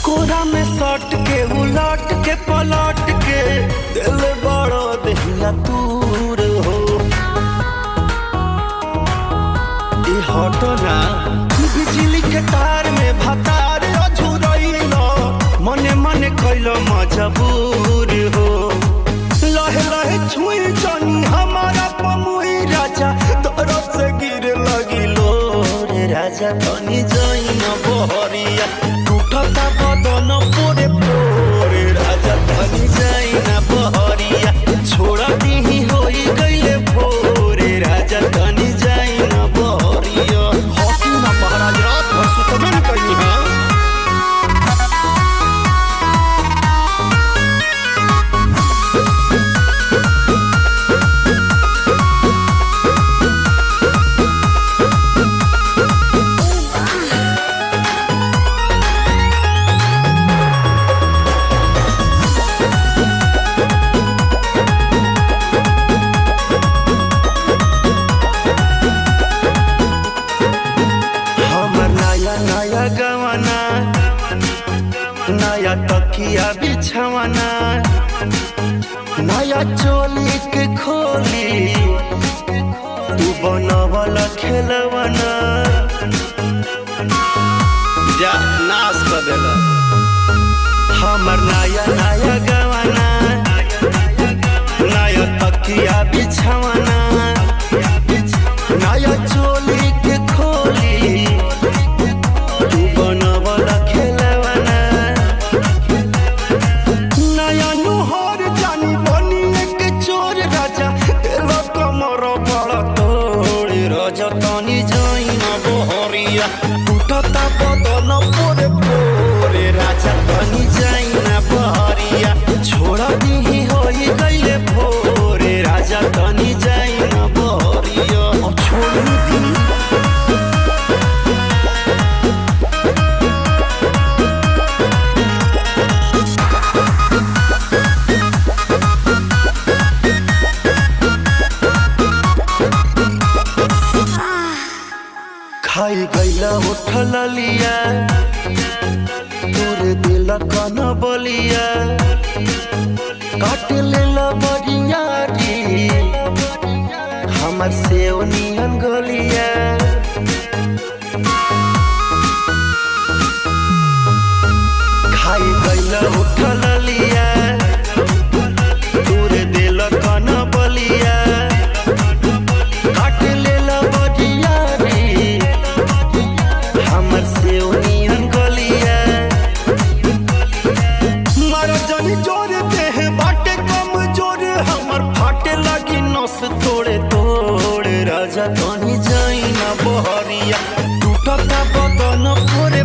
कोरा में सट के उलट के पलट के दिल बड़ा दहिया दूर हो हटो ना। बिजली के तार में भतार अझुरैलो मने मने कैलो मजबूर हो। लहे लहे छुई जानी हमारा पमुई राजा तरफ से गिर लगिलो रे राजा तनी जाई न बहरिया टूटता बदन पोरे पोरे राजा तनी जाई न बहरिया छोड़ा दीही होई गईले भोरे राजा तनी जाई न बहरिया। हॉकी ना महाराज रात भर सुतबे कहीं है। नया गवाना नया तकिया बिछवाना नया चोली के खोली तू बनवला खेलवाना जा नाश कर देला। हमर नया नया गवाना नया तकिया बिछवाना नया चोली के खोली तनी जाई न बहरिया टूटता बदन पोरे पोरे राजा तनी जाई न बहरिया छोड़ा दीही होई गईले भोरे राजा तनी जाई न बहरिया अब छोड़ दी। खाई गईला उठल लिया तोरे दिल कन बलिया काट लेला बरिया री हमर सेव नियन गलिया। खाई गईला उठल लिया तोरे दिल कन बलिया काट लेला बरिया हमर से उनियन गलिया। मारा जानी जोरे देह बाटे कम जोरे हमर फाटे लगी नस तोड़े तोड़े राजा तनी जाई न बहरिया टूटता बदन पोरे